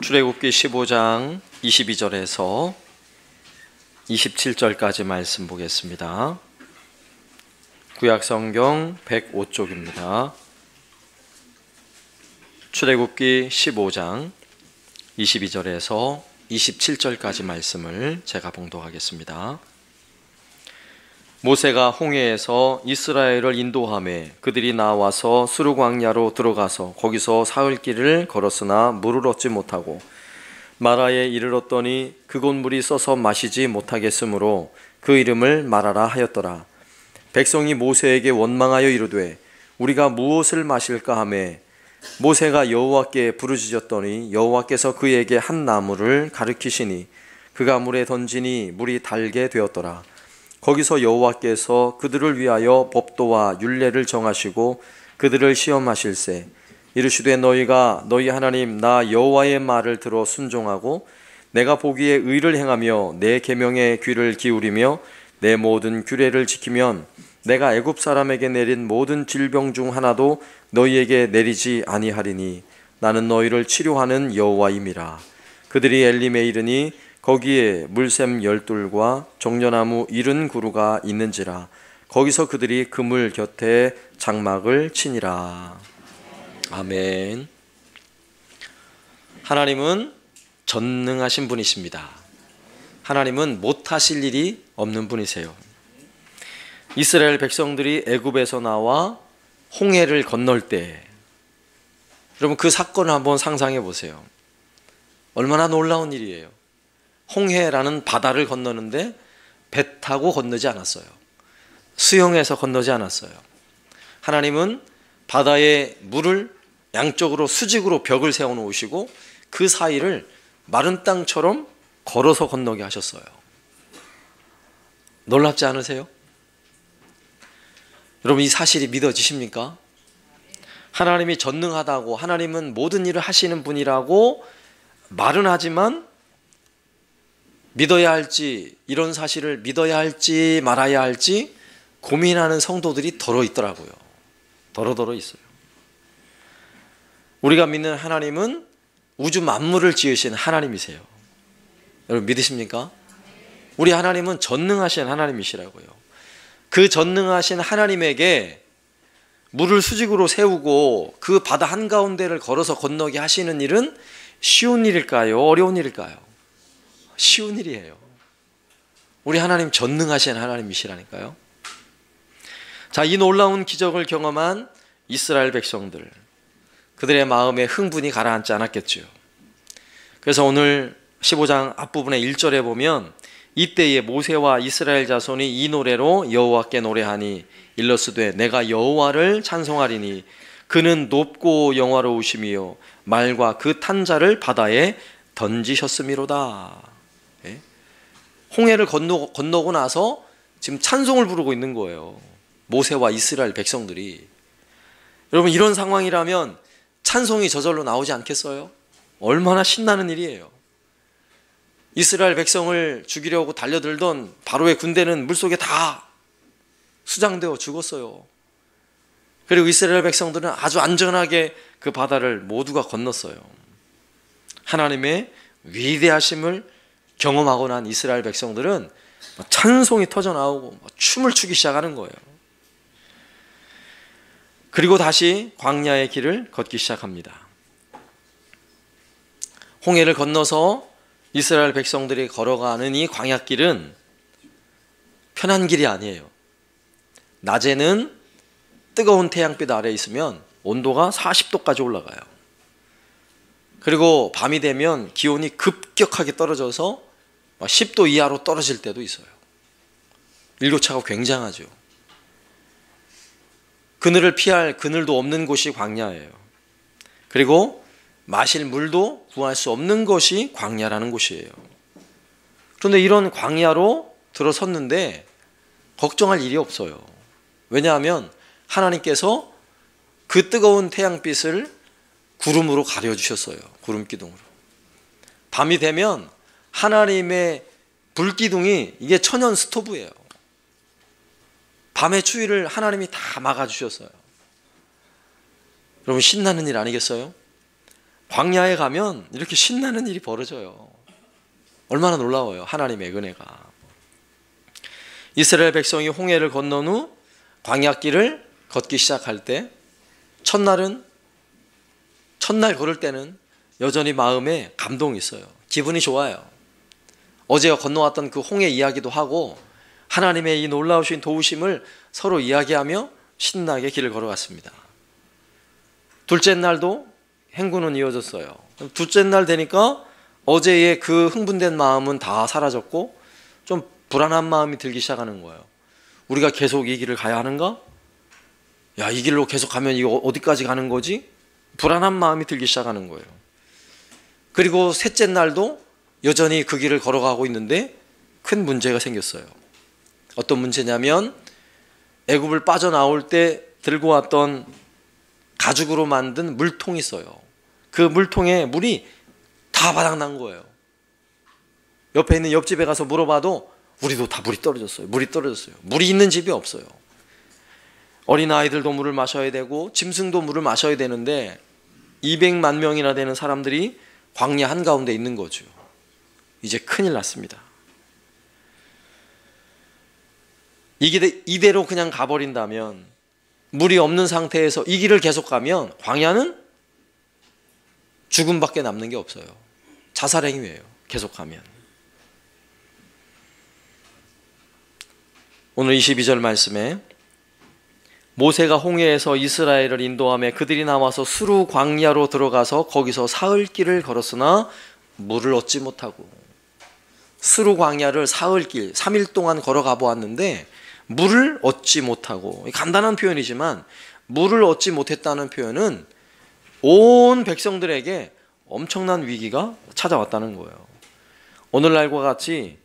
출애굽기 15장 22절에서 27절까지 말씀 보겠습니다. 구약성경 105쪽입니다. 출애굽기 15장 22절에서 27절까지 말씀을 제가 봉독하겠습니다. 모세가 홍해에서 이스라엘을 인도하매 그들이 나와서 수르 광야로 들어가서 거기서 사흘 길을 걸었으나 물을 얻지 못하고 마라에 이르렀더니 그곳 물이 써서 마시지 못하겠으므로 그 이름을 마라라 하였더라. 백성이 모세에게 원망하여 이르되 우리가 무엇을 마실까 하매 모세가 여호와께 부르짖었더니 여호와께서 그에게 한 나무를 가르치시니 그가 물에 던지니 물이 달게 되었더라. 거기서 여호와께서 그들을 위하여 법도와 율례를 정하시고 그들을 시험하실세 이르시되 너희가 너희 하나님 나 여호와의 말을 들어 순종하고 내가 보기에 의를 행하며 내 계명에 귀를 기울이며 내 모든 규례를 지키면 내가 애굽 사람에게 내린 모든 질병 중 하나도 너희에게 내리지 아니하리니 나는 너희를 치료하는 여호와임이라. 그들이 엘림에 이르니 거기에 물샘 12과 종려나무 70그루가 있는지라. 거기서 그들이 그물 곁에 장막을 치니라. 아멘. 하나님은 전능하신 분이십니다. 하나님은 못하실 일이 없는 분이세요. 이스라엘 백성들이 애굽에서 나와 홍해를 건널 때 여러분 그 사건을 한번 상상해 보세요. 얼마나 놀라운 일이에요. 홍해라는 바다를 건너는데 배 타고 건너지 않았어요. 수영해서 건너지 않았어요. 하나님은 바다에 물을 양쪽으로 수직으로 벽을 세워 놓으시고 그 사이를 마른 땅처럼 걸어서 건너게 하셨어요. 놀랍지 않으세요? 여러분 이 사실이 믿어지십니까? 하나님이 전능하다고 하나님은 모든 일을 하시는 분이라고 말은 하지만 믿어야 할지 이런 사실을 믿어야 할지 말아야 할지 고민하는 성도들이 더러 있더라고요. 더러 있어요. 우리가 믿는 하나님은 우주 만물을 지으신 하나님이세요. 여러분 믿으십니까? 우리 하나님은 전능하신 하나님이시라고요. 그 전능하신 하나님에게 물을 수직으로 세우고 그 바다 한가운데를 걸어서 건너게 하시는 일은 쉬운 일일까요? 어려운 일일까요? 쉬운 일이에요. 우리 하나님 전능하신 하나님이시라니까요. 자, 이 놀라운 기적을 경험한 이스라엘 백성들, 그들의 마음에 흥분이 가라앉지 않았겠죠. 그래서 오늘 15장 앞부분의 1절에 보면 이때에 모세와 이스라엘 자손이 이 노래로 여호와께 노래하니 일러스되 내가 여호와를 찬송하리니 그는 높고 영화로우심이요 말과 그 탄 자를 바다에 던지셨음이로다. 홍해를 건너고 나서 지금 찬송을 부르고 있는 거예요. 모세와 이스라엘 백성들이. 여러분 이런 상황이라면 찬송이 저절로 나오지 않겠어요? 얼마나 신나는 일이에요. 이스라엘 백성을 죽이려고 달려들던 바로의 군대는 물속에 다 수장되어 죽었어요. 그리고 이스라엘 백성들은 아주 안전하게 그 바다를 모두가 건넜어요. 하나님의 위대하심을 경험하고 난 이스라엘 백성들은 찬송이 터져나오고 춤을 추기 시작하는 거예요. 그리고 다시 광야의 길을 걷기 시작합니다. 홍해를 건너서 이스라엘 백성들이 걸어가는 이 광야길은 편한 길이 아니에요. 낮에는 뜨거운 태양빛 아래에 있으면 온도가 40도까지 올라가요. 그리고 밤이 되면 기온이 급격하게 떨어져서 10도 이하로 떨어질 때도 있어요. 일교차가 굉장하죠. 그늘을 피할 그늘도 없는 곳이 광야예요. 그리고 마실 물도 구할 수 없는 것이 광야라는 곳이에요. 그런데 이런 광야로 들어섰는데 걱정할 일이 없어요. 왜냐하면 하나님께서 그 뜨거운 태양빛을 구름으로 가려주셨어요. 구름 기둥으로. 밤이 되면 하나님의 불기둥이 이게 천연 스토브예요. 밤의 추위를 하나님이 다 막아주셨어요. 여러분 신나는 일 아니겠어요? 광야에 가면 이렇게 신나는 일이 벌어져요. 얼마나 놀라워요, 하나님의 은혜가. 이스라엘 백성이 홍해를 건넌 후 광야길을 걷기 시작할 때 첫날 걸을 때는 여전히 마음에 감동이 있어요. 기분이 좋아요. 어제 건너왔던 그 홍해 이야기도 하고 하나님의 이 놀라우신 도우심을 서로 이야기하며 신나게 길을 걸어갔습니다. 둘째 날도 행군은 이어졌어요. 둘째 날 되니까 어제의 그 흥분된 마음은 다 사라졌고 좀 불안한 마음이 들기 시작하는 거예요. 우리가 계속 이 길을 가야 하는가? 야, 이 길로 계속 가면 이거 어디까지 가는 거지? 불안한 마음이 들기 시작하는 거예요. 그리고 셋째 날도 여전히 그 길을 걸어가고 있는데 큰 문제가 생겼어요. 어떤 문제냐면 애굽을 빠져나올 때 들고 왔던 가죽으로 만든 물통이 있어요. 그 물통에 물이 다 바닥난 거예요. 옆에 있는 옆집에 가서 물어봐도 우리도 다 물이 떨어졌어요. 물이 있는 집이 없어요. 어린아이들도 물을 마셔야 되고 짐승도 물을 마셔야 되는데 200만 명이나 되는 사람들이 광야 한가운데 있는 거죠. 이제 큰일 났습니다. 이대로 그냥 가버린다면, 물이 없는 상태에서 이 길을 계속 가면 광야는 죽음밖에 남는 게 없어요. 자살행위예요, 계속 가면. 오늘 22절 말씀에 모세가 홍해에서 이스라엘을 인도하며 그들이 나와서 수르 광야로 들어가서 거기서 사흘 길을 걸었으나 물을 얻지 못하고. 수르 광야를 사흘 길, 3일 동안 걸어가 보았는데 물을 얻지 못하고. 간단한 표현이지만 물을 얻지 못했다는 표현은 온 백성들에게 엄청난 위기가 찾아왔다는 거예요. 오늘날과 같이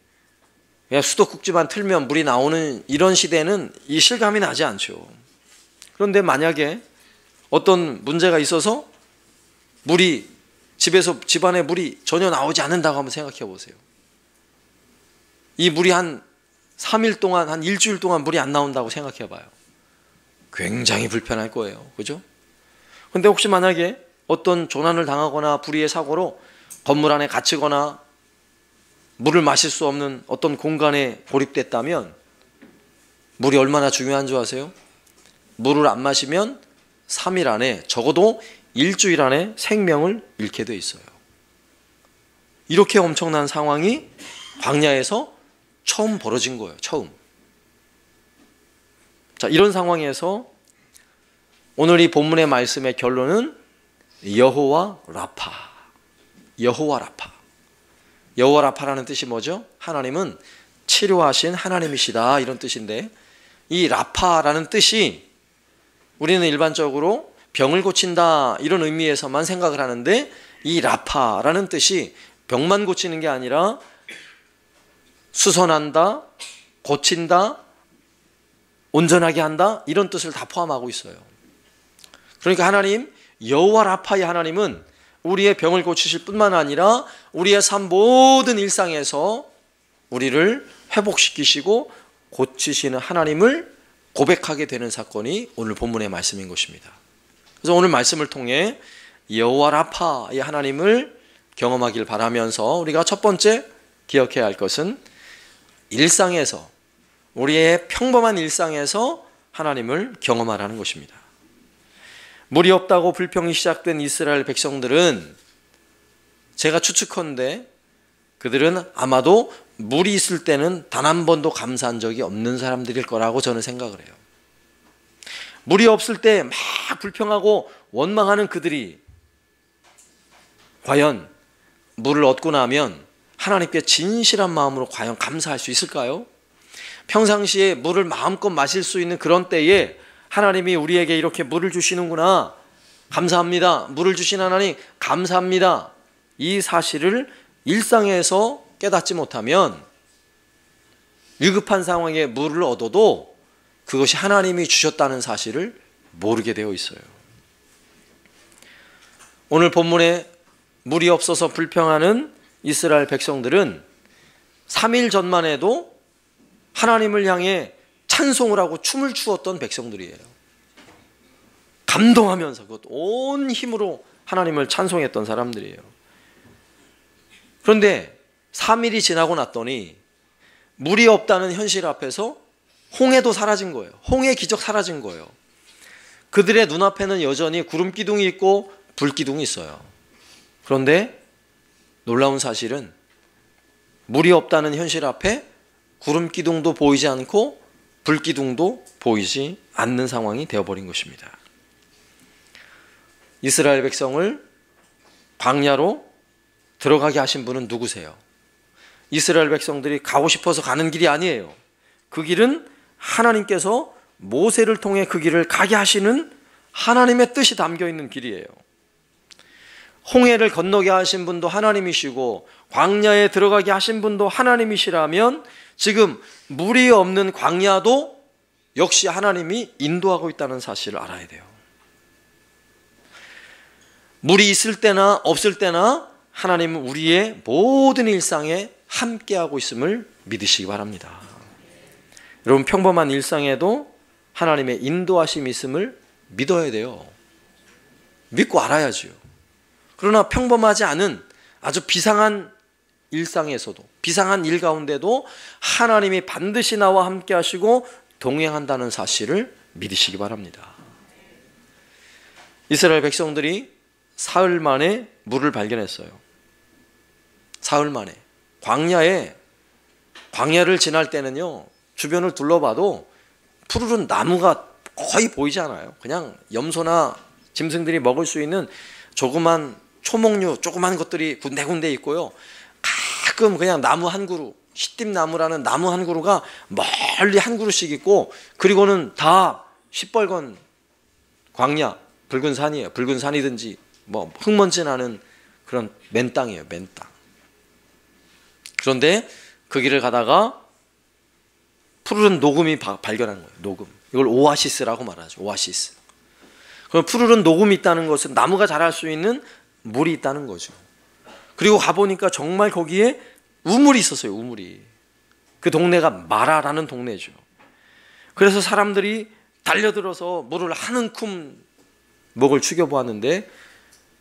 그냥 수도꼭지만 틀면 물이 나오는 이런 시대는 이 실감이 나지 않죠. 그런데 만약에 어떤 문제가 있어서 물이 집안에 물이 전혀 나오지 않는다고 한번 생각해 보세요. 이 물이 한 3일 동안, 한 일주일 동안 물이 안 나온다고 생각해 봐요. 굉장히 불편할 거예요. 그죠? 근데 혹시 만약에 어떤 조난을 당하거나 불의의 사고로 건물 안에 갇히거나 물을 마실 수 없는 어떤 공간에 고립됐다면 물이 얼마나 중요한 줄 아세요? 물을 안 마시면 3일 안에, 적어도 일주일 안에 생명을 잃게 돼 있어요. 이렇게 엄청난 상황이 광야에서 처음 벌어진 거예요. 처음. 자, 이런 상황에서 오늘 이 본문의 말씀의 결론은 여호와 라파. 여호와 라파. 여호와 라파라는 뜻이 뭐죠? 하나님은 치료하신 하나님이시다, 이런 뜻인데, 이 라파라는 뜻이 우리는 일반적으로 병을 고친다 이런 의미에서만 생각을 하는데, 이 라파라는 뜻이 병만 고치는 게 아니라 수선한다, 고친다, 온전하게 한다, 이런 뜻을 다 포함하고 있어요. 그러니까 하나님, 여호와 라파의 하나님은 우리의 병을 고치실 뿐만 아니라 우리의 삶 모든 일상에서 우리를 회복시키시고 고치시는 하나님을 고백하게 되는 사건이 오늘 본문의 말씀인 것입니다. 그래서 오늘 말씀을 통해 여호와 라파의 하나님을 경험하길 바라면서 우리가 첫 번째 기억해야 할 것은 일상에서, 우리의 평범한 일상에서 하나님을 경험하라는 것입니다. 물이 없다고 불평이 시작된 이스라엘 백성들은, 제가 추측컨대 그들은 아마도 물이 있을 때는 단 한 번도 감사한 적이 없는 사람들일 거라고 저는 생각을 해요. 물이 없을 때 막 불평하고 원망하는 그들이 과연 물을 얻고 나면 하나님께 진실한 마음으로 과연 감사할 수 있을까요? 평상시에 물을 마음껏 마실 수 있는 그런 때에 하나님이 우리에게 이렇게 물을 주시는구나, 감사합니다, 물을 주신 하나님 감사합니다, 이 사실을 일상에서 깨닫지 못하면 위급한 상황에 물을 얻어도 그것이 하나님이 주셨다는 사실을 모르게 되어 있어요. 오늘 본문에 물이 없어서 불평하는 이스라엘 백성들은 3일 전만 해도 하나님을 향해 찬송을 하고 춤을 추었던 백성들이에요. 감동하면서 그것 온 힘으로 하나님을 찬송했던 사람들이에요. 그런데 3일이 지나고 났더니 물이 없다는 현실 앞에서 홍해도 사라진 거예요. 홍해 기적 사라진 거예요. 그들의 눈앞에는 여전히 구름 기둥이 있고 불 기둥이 있어요. 그런데 놀라운 사실은 물이 없다는 현실 앞에 구름 기둥도 보이지 않고 불 기둥도 보이지 않는 상황이 되어버린 것입니다. 이스라엘 백성을 광야로 들어가게 하신 분은 누구세요? 이스라엘 백성들이 가고 싶어서 가는 길이 아니에요. 그 길은 하나님께서 모세를 통해 그 길을 가게 하시는 하나님의 뜻이 담겨 있는 길이에요. 홍해를 건너게 하신 분도 하나님이시고 광야에 들어가게 하신 분도 하나님이시라면 지금 물이 없는 광야도 역시 하나님이 인도하고 있다는 사실을 알아야 돼요. 물이 있을 때나 없을 때나 하나님은 우리의 모든 일상에 함께하고 있음을 믿으시기 바랍니다. 여러분, 평범한 일상에도 하나님의 인도하심이 있음을 믿어야 돼요. 믿고 알아야죠. 그러나 평범하지 않은 아주 비상한 일상에서도, 비상한 일 가운데도 하나님이 반드시 나와 함께 하시고 동행한다는 사실을 믿으시기 바랍니다. 이스라엘 백성들이 사흘 만에 물을 발견했어요. 사흘 만에. 광야를 지날 때는요, 주변을 둘러봐도 푸르른 나무가 거의 보이지 않아요. 그냥 염소나 짐승들이 먹을 수 있는 조그만 초목류, 조그만 것들이 군데군데 있고요. 가끔 그냥 나무 한 그루, 시띠나무라는 나무 한 그루가 멀리 한 그루씩 있고, 그리고는 다 시뻘건 광야, 붉은 산이에요. 붉은 산이든지 뭐 흙먼지 나는 그런 맨 땅이에요. 맨 땅. 그런데 그 길을 가다가 푸르른 녹음이 발견한 거예요. 녹음. 이걸 오아시스라고 말하죠. 오아시스. 그럼 푸르른 녹음이 있다는 것은 나무가 자랄 수 있는 물이 있다는 거죠. 그리고 가보니까 정말 거기에 우물이 있었어요. 우물이. 그 동네가 마라라는 동네죠. 그래서 사람들이 달려들어서 물을 한 움큼 목을 죽여보았는데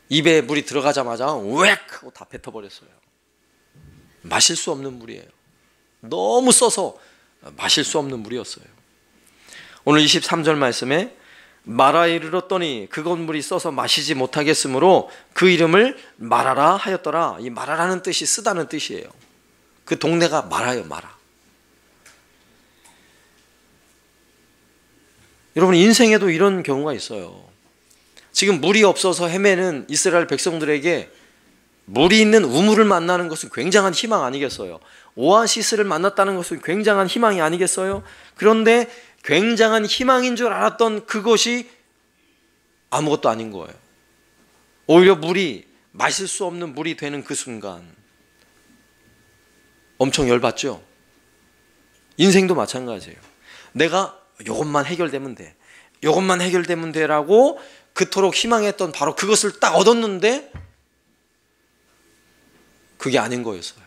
입에 물이 들어가자마자 웩 하고 다 뱉어버렸어요. 마실 수 없는 물이에요. 너무 써서 마실 수 없는 물이었어요. 오늘 23절 말씀에 마라에 이르렀더니 그 건물이 써서 마시지 못하겠으므로 그 이름을 마라라 하였더라. 이 마라라는 뜻이 쓰다는 뜻이에요. 그 동네가 마라예요. 마라. 여러분, 인생에도 이런 경우가 있어요. 지금 물이 없어서 헤매는 이스라엘 백성들에게 물이 있는 우물을 만나는 것은 굉장한 희망 아니겠어요? 오아시스를 만났다는 것은 굉장한 희망이 아니겠어요? 그런데 굉장한 희망인 줄 알았던 그것이 아무것도 아닌 거예요. 오히려 물이 마실 수 없는 물이 되는 그 순간 엄청 열받죠? 인생도 마찬가지예요. 내가 이것만 해결되면 돼, 이것만 해결되면 돼라고 그토록 희망했던 바로 그것을 딱 얻었는데 그게 아닌 거였어요.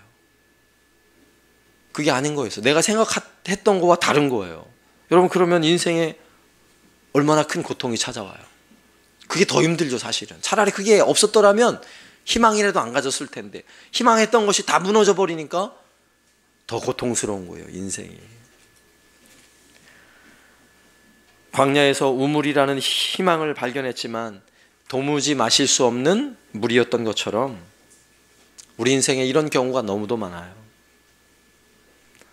그게 아닌 거였어요. 내가 생각했던 거와 다른 거예요. 여러분, 그러면 인생에 얼마나 큰 고통이 찾아와요. 그게 더 힘들죠, 사실은. 차라리 그게 없었더라면 희망이라도 안 가졌을 텐데 희망했던 것이 다 무너져 버리니까 더 고통스러운 거예요, 인생이. 광야에서 우물이라는 희망을 발견했지만 도무지 마실 수 없는 물이었던 것처럼 우리 인생에 이런 경우가 너무도 많아요.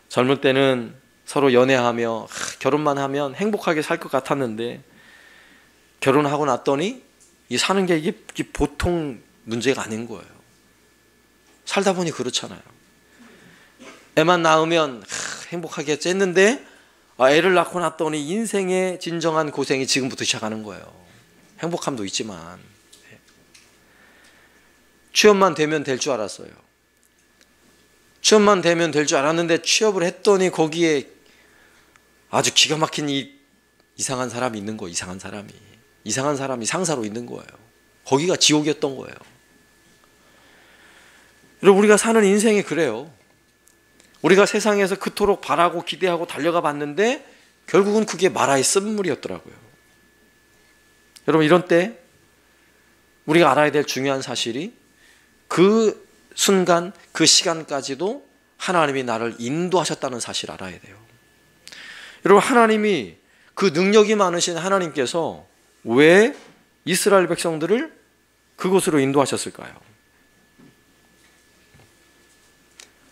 젊을 때는 서로 연애하며 결혼만 하면 행복하게 살 것 같았는데 결혼하고 났더니 이 사는 게 이게 보통 문제가 아닌 거예요. 살다 보니 그렇잖아요. 애만 낳으면 행복하겠지 했는데 애를 낳고 났더니 인생의 진정한 고생이 지금부터 시작하는 거예요. 행복함도 있지만 취업만 되면 될 줄 알았어요. 취업만 되면 될 줄 알았는데 취업을 했더니 거기에 아주 기가 막힌 이상한 사람이 있는 거예요. 이상한 사람이 상사로 있는 거예요. 거기가 지옥이었던 거예요. 여러분, 우리가 사는 인생이 그래요. 우리가 세상에서 그토록 바라고 기대하고 달려가 봤는데 결국은 그게 마라의 쓴물이었더라고요. 여러분, 이런 때 우리가 알아야 될 중요한 사실이 그 순간, 그 시간까지도 하나님이 나를 인도하셨다는 사실을 알아야 돼요. 여러분, 하나님이 그 능력이 많으신 하나님께서 왜 이스라엘 백성들을 그곳으로 인도하셨을까요?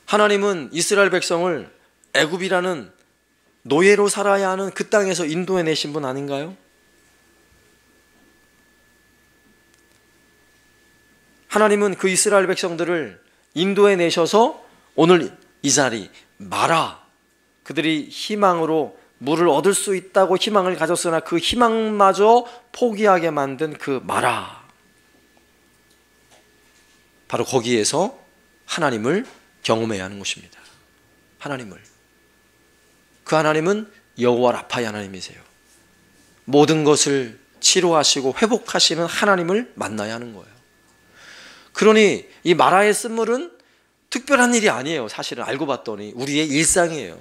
하나님은 이스라엘 백성을 애굽이라는 노예로 살아야 하는 그 땅에서 인도해내신 분 아닌가요? 하나님은 그 이스라엘 백성들을 인도해내셔서 오늘 이 자리 마라, 그들이 희망으로 물을 얻을 수 있다고 희망을 가졌으나 그 희망마저 포기하게 만든 그 마라, 바로 거기에서 하나님을 경험해야 하는 것입니다. 하나님을. 그 하나님은 여호와 라파의 하나님이세요. 모든 것을 치료하시고 회복하시는 하나님을 만나야 하는 거예요. 그러니 이 마라의 쓴물은 특별한 일이 아니에요. 사실은 알고 봤더니 우리의 일상이에요.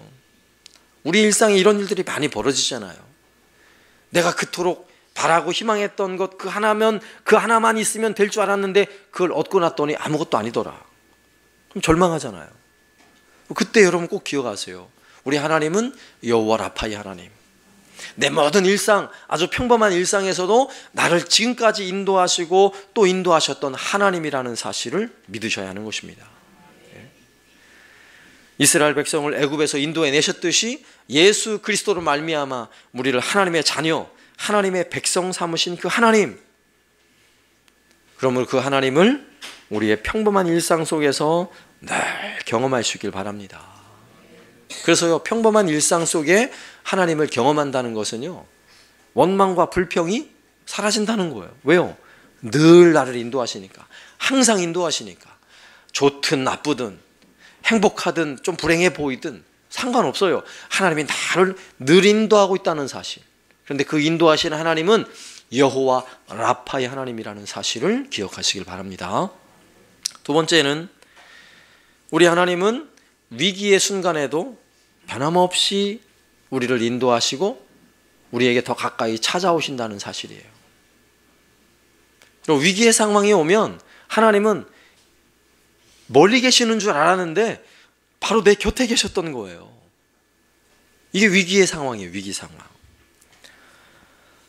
우리 일상에 이런 일들이 많이 벌어지잖아요. 내가 그토록 바라고 희망했던 것 그 하나면, 그 하나만 있으면 될 줄 알았는데 그걸 얻고 났더니 아무것도 아니더라. 그럼 절망하잖아요. 그때 여러분 꼭 기억하세요. 우리 하나님은 여호와 라파의 하나님. 내 모든 일상, 아주 평범한 일상에서도 나를 지금까지 인도하시고 또 인도하셨던 하나님이라는 사실을 믿으셔야 하는 것입니다. 이스라엘 백성을 애굽에서 인도해내셨듯이 예수 그리스도로 말미암아 우리를 하나님의 자녀, 하나님의 백성 삼으신 그 하나님, 그러므로 그 하나님을 우리의 평범한 일상 속에서 늘 경험할 수 있길 바랍니다. 그래서요, 평범한 일상 속에 하나님을 경험한다는 것은요, 원망과 불평이 사라진다는 거예요. 왜요? 늘 나를 인도하시니까, 항상 인도하시니까. 좋든 나쁘든 행복하든 좀 불행해 보이든 상관없어요. 하나님이 나를 늘 인도하고 있다는 사실. 그런데 그 인도하시는 하나님은 여호와 라파의 하나님이라는 사실을 기억하시길 바랍니다. 두 번째는 우리 하나님은 위기의 순간에도 변함없이 우리를 인도하시고 우리에게 더 가까이 찾아오신다는 사실이에요. 그리고 위기의 상황이 오면 하나님은 멀리 계시는 줄 알았는데 바로 내 곁에 계셨던 거예요. 이게 위기의 상황이에요. 위기 상황.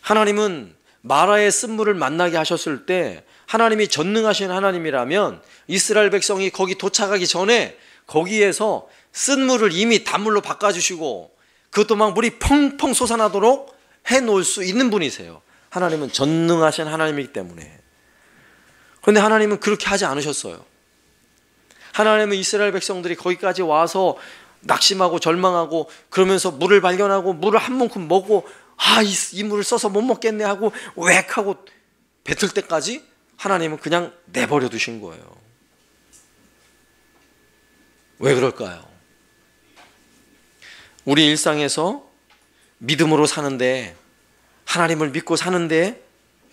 하나님은 마라의 쓴물을 만나게 하셨을 때 하나님이 전능하신 하나님이라면 이스라엘 백성이 거기 도착하기 전에 거기에서 쓴물을 이미 단물로 바꿔주시고 그것도 막 물이 펑펑 솟아나도록 해놓을 수 있는 분이세요. 하나님은 전능하신 하나님이기 때문에. 그런데 하나님은 그렇게 하지 않으셨어요. 하나님은 이스라엘 백성들이 거기까지 와서 낙심하고 절망하고 그러면서 물을 발견하고 물을 한 모금 먹고 이 물을 써서 못 먹겠네 하고 웩 하고 뱉을 때까지 하나님은 그냥 내버려 두신 거예요. 왜 그럴까요? 우리 일상에서 믿음으로 사는데, 하나님을 믿고 사는데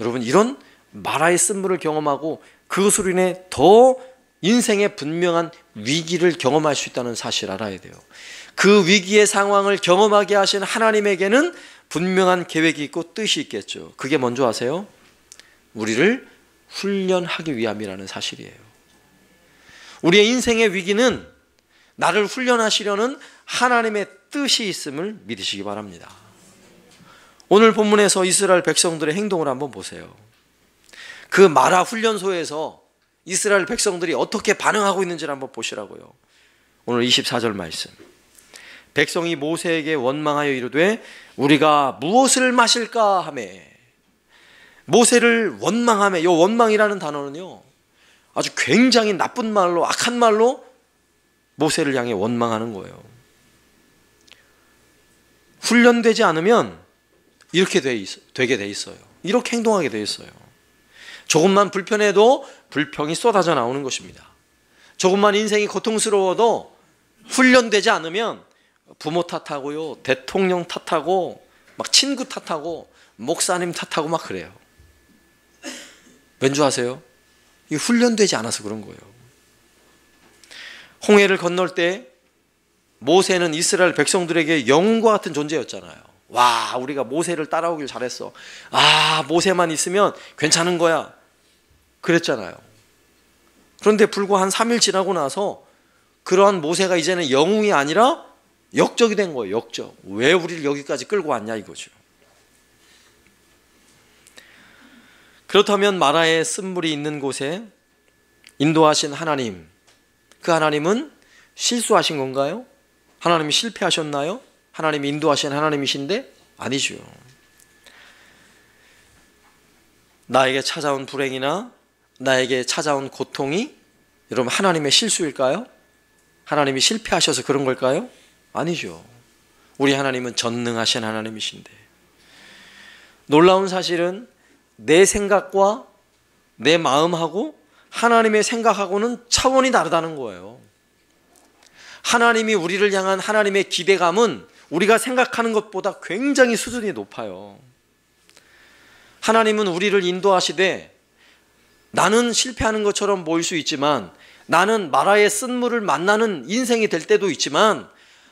여러분 이런 마라의 쓴물을 경험하고 그것으로 인해 더 인생의 분명한 위기를 경험할 수 있다는 사실을 알아야 돼요. 그 위기의 상황을 경험하게 하신 하나님에게는 분명한 계획이 있고 뜻이 있겠죠. 그게 뭔지 아세요? 우리를 훈련하기 위함이라는 사실이에요. 우리의 인생의 위기는 나를 훈련하시려는 하나님의 뜻이 있음을 믿으시기 바랍니다. 오늘 본문에서 이스라엘 백성들의 행동을 한번 보세요. 그 마라 훈련소에서 이스라엘 백성들이 어떻게 반응하고 있는지를 한번 보시라고요. 오늘 24절 말씀. 백성이 모세에게 원망하여 이르되 우리가 무엇을 마실까 하며. 모세를 원망하며, 이 원망이라는 단어는요 아주 굉장히 나쁜 말로, 악한 말로 모세를 향해 원망하는 거예요. 훈련되지 않으면 이렇게 되게 돼 있어요. 이렇게 행동하게 돼 있어요. 조금만 불편해도 불평이 쏟아져 나오는 것입니다. 조금만 인생이 고통스러워도 훈련되지 않으면 부모 탓하고요, 대통령 탓하고, 막 친구 탓하고, 목사님 탓하고 막 그래요. 왠지 아세요? 이 훈련되지 않아서 그런 거예요. 홍해를 건널 때 모세는 이스라엘 백성들에게 영웅과 같은 존재였잖아요. 와, 우리가 모세를 따라오길 잘했어. 모세만 있으면 괜찮은 거야. 그랬잖아요. 그런데 불과 한 3일 지나고 나서 그러한 모세가 이제는 영웅이 아니라 역적이 된 거예요. 역적. 왜 우리를 여기까지 끌고 왔냐 이거죠. 그렇다면 마라의 쓴물이 있는 곳에 인도하신 하나님, 그 하나님은 실수하신 건가요? 하나님이 실패하셨나요? 하나님이 인도하신 하나님이신데? 아니죠. 나에게 찾아온 불행이나 나에게 찾아온 고통이 여러분 하나님의 실수일까요? 하나님이 실패하셔서 그런 걸까요? 아니죠. 우리 하나님은 전능하신 하나님이신데, 놀라운 사실은 내 생각과 내 마음하고 하나님의 생각하고는 차원이 다르다는 거예요. 하나님이 우리를 향한 하나님의 기대감은 우리가 생각하는 것보다 굉장히 수준이 높아요. 하나님은 우리를 인도하시되 나는 실패하는 것처럼 보일 수 있지만, 나는 마라의 쓴물을 만나는 인생이 될 때도 있지만,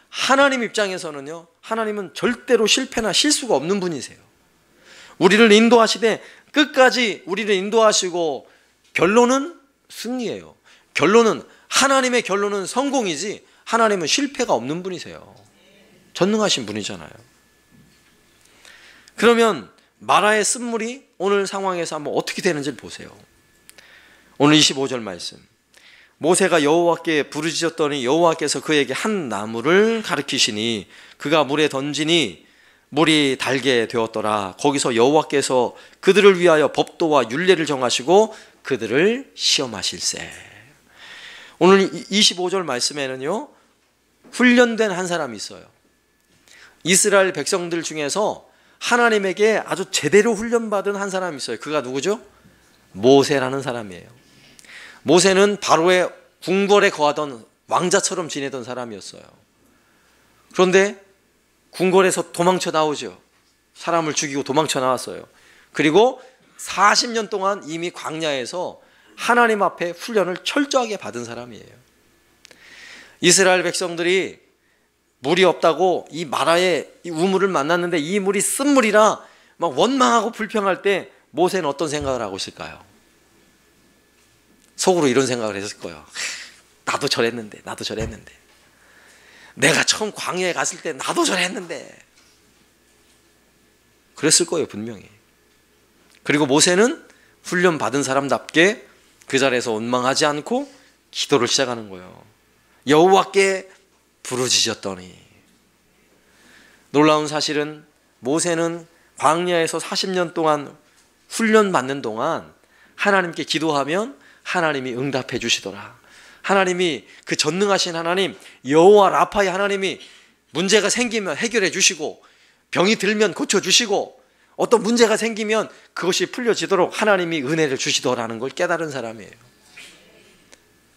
하나님 입장에서는요, 하나님은 절대로 실패나 실수가 없는 분이세요. 우리를 인도하시되 끝까지 우리를 인도하시고 결론은 승리예요. 결론은, 하나님의 결론은 성공이지 하나님은 실패가 없는 분이세요. 전능하신 분이잖아요. 그러면 마라의 쓴물이 오늘 상황에서 한번 어떻게 되는지 보세요. 오늘 25절 말씀, 모세가 여호와께 부르짖었더니 여호와께서 그에게 한 나무를 가리키시니 그가 물에 던지니 물이 달게 되었더라. 거기서 여호와께서 그들을 위하여 법도와 율례를 정하시고 그들을 시험하실세. 오늘 25절 말씀에는요, 훈련된 한 사람이 있어요. 이스라엘 백성들 중에서 하나님에게 아주 제대로 훈련받은 한 사람이 있어요. 그가 누구죠? 모세라는 사람이에요. 모세는 바로의 궁궐에 거하던 왕자처럼 지내던 사람이었어요. 그런데 궁궐에서 도망쳐 나오죠. 사람을 죽이고 도망쳐 나왔어요. 그리고 40년 동안 이미 광야에서 하나님 앞에 훈련을 철저하게 받은 사람이에요. 이스라엘 백성들이 물이 없다고 이 마라의 이 우물을 만났는데 이 물이 쓴물이라 막 원망하고 불평할 때 모세는 어떤 생각을 하고 있을까요? 속으로 이런 생각을 했을 거예요. 나도 저랬는데, 나도 저랬는데. 내가 처음 광야에 갔을 때 나도 저랬는데. 그랬을 거예요, 분명히. 그리고 모세는 훈련받은 사람답게 그 자리에서 원망하지 않고 기도를 시작하는 거예요. 여호와께 부르짖었더니. 놀라운 사실은 모세는 광야에서 40년 동안 훈련받는 동안 하나님께 기도하면 하나님이 응답해 주시더라. 하나님이, 그 전능하신 하나님 여호와 라파의 하나님이 문제가 생기면 해결해 주시고, 병이 들면 고쳐 주시고, 어떤 문제가 생기면 그것이 풀려지도록 하나님이 은혜를 주시더라는 걸 깨달은 사람이에요.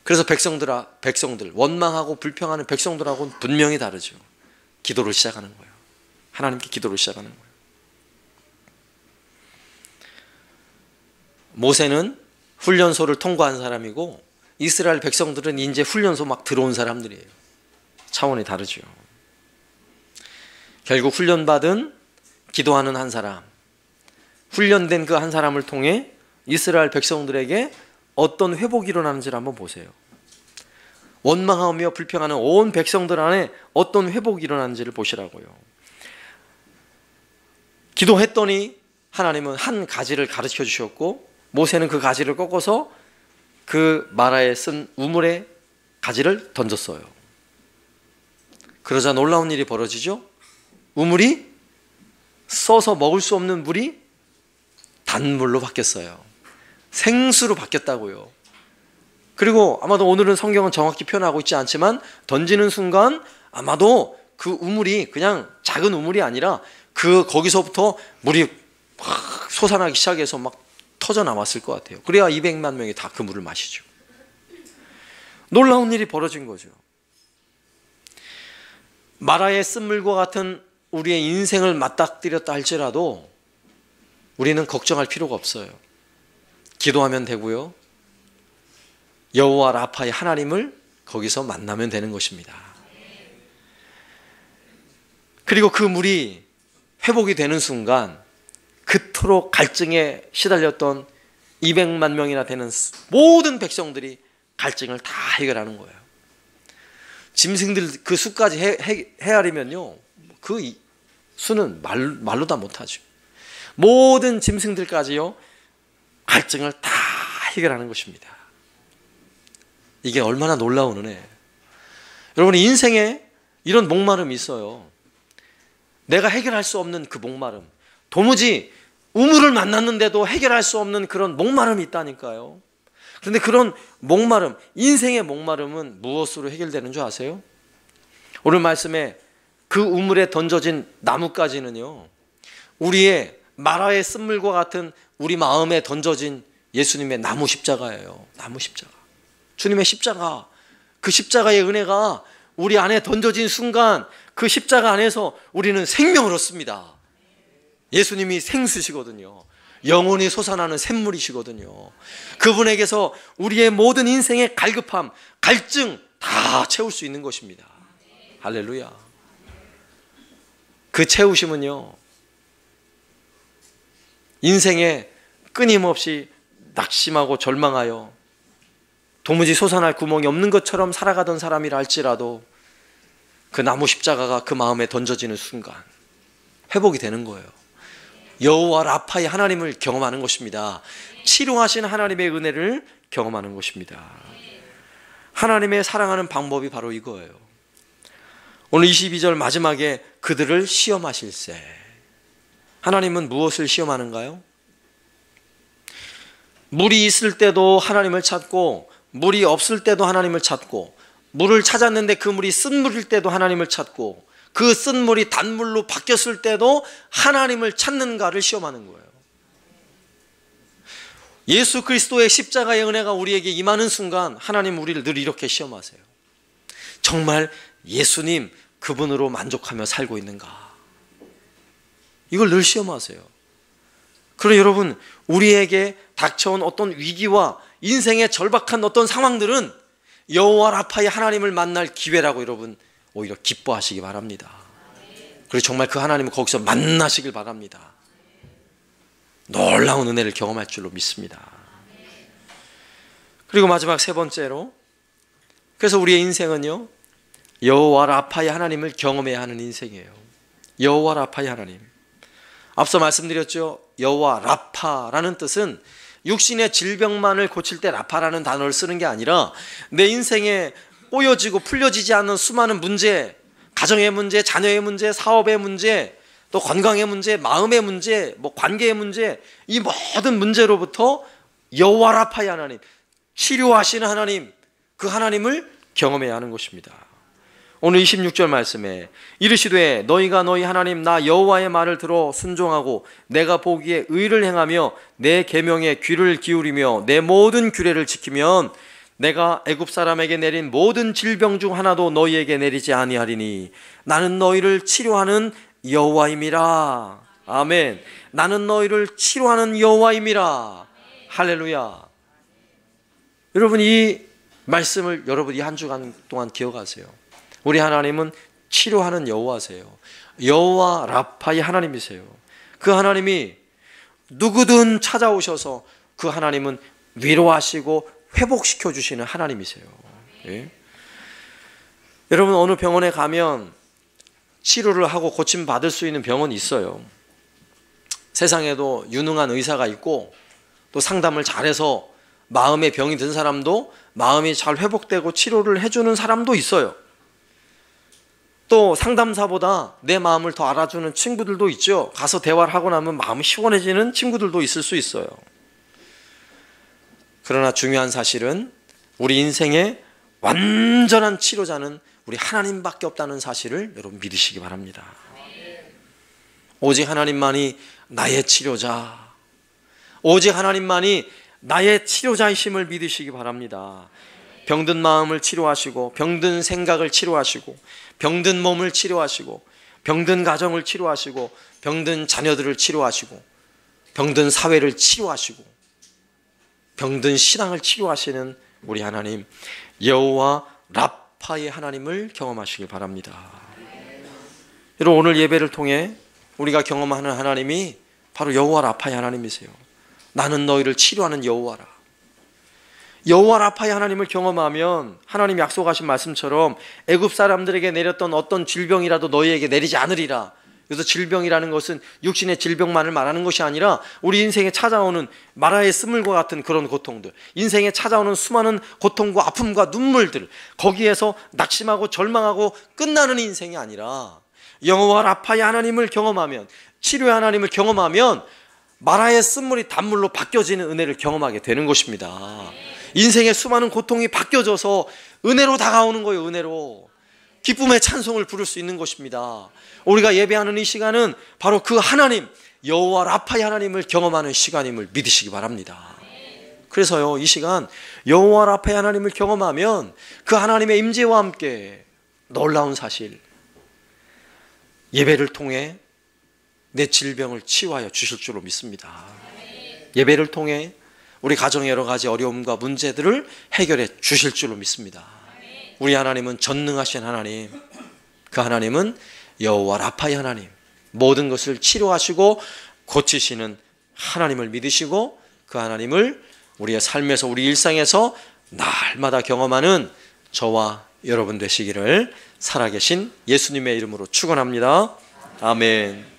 그래서 백성들 원망하고 불평하는 백성들하고는 분명히 다르죠. 기도를 시작하는 거예요. 하나님께 기도를 시작하는 거예요. 모세는 훈련소를 통과한 사람이고 이스라엘 백성들은 이제 훈련소 막 들어온 사람들이에요. 차원이 다르죠. 결국 훈련받은 기도하는 한 사람, 훈련된 그 한 사람을 통해 이스라엘 백성들에게 어떤 회복이 일어나는지를 한번 보세요. 원망하며 불평하는 온 백성들 안에 어떤 회복이 일어나는지를 보시라고요. 기도했더니 하나님은 한 가지를 가르쳐 주셨고, 모세는 그 가지를 꺾어서 그 마라에 쓴 우물에 가지를 던졌어요. 그러자 놀라운 일이 벌어지죠. 우물이 써서 먹을 수 없는 물이 단물로 바뀌었어요. 생수로 바뀌었다고요. 그리고 아마도 오늘은 성경은 정확히 표현하고 있지 않지만 던지는 순간 아마도 그 우물이 그냥 작은 우물이 아니라 거기서부터 물이 확 솟아나기 시작해서 막 터져 나왔을 것 같아요. 그래야 200만 명이 다 그 물을 마시죠. 놀라운 일이 벌어진 거죠. 마라의 쓴물과 같은 우리의 인생을 맞닥뜨렸다 할지라도 우리는 걱정할 필요가 없어요. 기도하면 되고요. 여호와 라파의 하나님을 거기서 만나면 되는 것입니다. 그리고 그 물이 회복이 되는 순간 그토록 갈증에 시달렸던 200만 명이나 되는 모든 백성들이 갈증을 다 해결하는 거예요. 짐승들 그 수까지 헤아리면요, 그 수는 말로 다 못하죠. 모든 짐승들까지요, 갈증을 다 해결하는 것입니다. 이게 얼마나 놀라운 은혜예요. 여러분, 인생에 이런 목마름이 있어요. 내가 해결할 수 없는 그 목마름, 도무지 우물을 만났는데도 해결할 수 없는 그런 목마름이 있다니까요. 그런데 그런 목마름, 인생의 목마름은 무엇으로 해결되는 줄 아세요? 오늘 말씀에 그 우물에 던져진 나뭇가지는요, 우리의 마라의 쓴물과 같은 우리 마음에 던져진 예수님의 나무 십자가예요. 나무 십자가. 주님의 십자가. 그 십자가의 은혜가 우리 안에 던져진 순간 그 십자가 안에서 우리는 생명을 얻습니다. 예수님이 생수시거든요. 영원히 솟아나는 샘물이시거든요. 그분에게서 우리의 모든 인생의 갈급함, 갈증 다 채울 수 있는 것입니다. 할렐루야. 그 채우심은요, 인생에 끊임없이 낙심하고 절망하여 도무지 솟아날 구멍이 없는 것처럼 살아가던 사람이라 할지라도 그 나무 십자가가 그 마음에 던져지는 순간 회복이 되는 거예요. 여호와 라파의 하나님을 경험하는 것입니다. 치료하신 하나님의 은혜를 경험하는 것입니다. 하나님의 사랑하는 방법이 바로 이거예요. 오늘 22절 마지막에 그들을 시험하실세. 하나님은 무엇을 시험하는가요? 물이 있을 때도 하나님을 찾고, 물이 없을 때도 하나님을 찾고, 물을 찾았는데 그 물이 쓴물일 때도 하나님을 찾고, 그 쓴물이 단물로 바뀌었을 때도 하나님을 찾는가를 시험하는 거예요. 예수 그리스도의 십자가의 은혜가 우리에게 임하는 순간 하나님 우리를 늘 이렇게 시험하세요. 정말 예수님 그분으로 만족하며 살고 있는가? 이걸 늘 시험하세요. 그러나 여러분, 우리에게 닥쳐온 어떤 위기와 인생의 절박한 어떤 상황들은 여호와 라파의 하나님을 만날 기회라고 여러분 오히려 기뻐하시기 바랍니다. 그리고 정말 그 하나님을 거기서 만나시길 바랍니다. 놀라운 은혜를 경험할 줄로 믿습니다. 그리고 마지막 세 번째로, 그래서 우리의 인생은요, 여호와 라파의 하나님을 경험해야 하는 인생이에요. 여호와 라파의 하나님. 앞서 말씀드렸죠. 여호와 라파라는 뜻은 육신의 질병만을 고칠 때 라파라는 단어를 쓰는 게 아니라 내 인생에 꼬여지고 풀려지지 않는 수많은 문제, 가정의 문제, 자녀의 문제, 사업의 문제, 또 건강의 문제, 마음의 문제, 관계의 문제, 이 모든 문제로부터 여호와 라파의 하나님, 치료하시는 하나님, 그 하나님을 경험해야 하는 것입니다. 오늘 26절 말씀에 이르시되 너희가 너희 하나님 나 여호와의 말을 들어 순종하고 내가 보기에 의를 행하며 내 계명에 귀를 기울이며 내 모든 규례를 지키면 내가 애굽 사람에게 내린 모든 질병 중 하나도 너희에게 내리지 아니하리니 나는 너희를 치료하는 여호와임이라. 아멘. 나는 너희를 치료하는 여호와임이라. 할렐루야. 여러분, 이 말씀을 여러분 이 한 주간 동안 기억하세요. 우리 하나님은 치료하는 여호와세요. 여호와 라파의 하나님이세요. 그 하나님이 누구든 찾아오셔서 그 하나님은 위로하시고 회복시켜 주시는 하나님이세요. 예? 여러분, 어느 병원에 가면 치료를 하고 고침 받을 수 있는 병원이 있어요. 세상에도 유능한 의사가 있고 또 상담을 잘해서 마음에 병이 든 사람도 마음이 잘 회복되고 치료를 해주는 사람도 있어요. 또 상담사보다 내 마음을 더 알아주는 친구들도 있죠. 가서 대화를 하고 나면 마음이 시원해지는 친구들도 있을 수 있어요. 그러나 중요한 사실은 우리 인생의 완전한 치료자는 우리 하나님밖에 없다는 사실을 여러분 믿으시기 바랍니다. 오직 하나님만이 나의 치료자, 오직 하나님만이 나의 치료자이심을 믿으시기 바랍니다. 병든 마음을 치료하시고 병든 생각을 치료하시고 병든 몸을 치료하시고 병든 가정을 치료하시고 병든 자녀들을 치료하시고 병든 사회를 치료하시고 병든 신앙을 치료하시는 우리 하나님 여호와 라파의 하나님을 경험하시길 바랍니다. 여러분, 오늘 예배를 통해 우리가 경험하는 하나님이 바로 여호와 라파의 하나님이세요. 나는 너희를 치료하는 여호와라. 여호와 라파의 하나님을 경험하면 하나님 약속하신 말씀처럼 애굽 사람들에게 내렸던 어떤 질병이라도 너희에게 내리지 않으리라. 그래서 질병이라는 것은 육신의 질병만을 말하는 것이 아니라 우리 인생에 찾아오는 마라의 스물과 같은 그런 고통들, 인생에 찾아오는 수많은 고통과 아픔과 눈물들, 거기에서 낙심하고 절망하고 끝나는 인생이 아니라 여호와 라파의 하나님을 경험하면, 치료의 하나님을 경험하면 마라의 쓴물이 단물로 바뀌어지는 은혜를 경험하게 되는 것입니다. 인생의 수많은 고통이 바뀌어져서 은혜로 다가오는 거예요. 은혜로 기쁨의 찬송을 부를 수 있는 것입니다. 우리가 예배하는 이 시간은 바로 그 하나님, 여호와 라파의 하나님을 경험하는 시간임을 믿으시기 바랍니다. 그래서요, 이 시간 여호와 라파의 하나님을 경험하면 그 하나님의 임재와 함께 놀라운 사실, 예배를 통해 내 질병을 치유하여 주실 줄로 믿습니다. 예배를 통해 우리 가정의 여러 가지 어려움과 문제들을 해결해 주실 줄로 믿습니다. 우리 하나님은 전능하신 하나님, 그 하나님은 여호와 라파의 하나님, 모든 것을 치료하시고 고치시는 하나님을 믿으시고 그 하나님을 우리의 삶에서, 우리 일상에서 날마다 경험하는 저와 여러분 되시기를 살아계신 예수님의 이름으로 축원합니다. 아멘.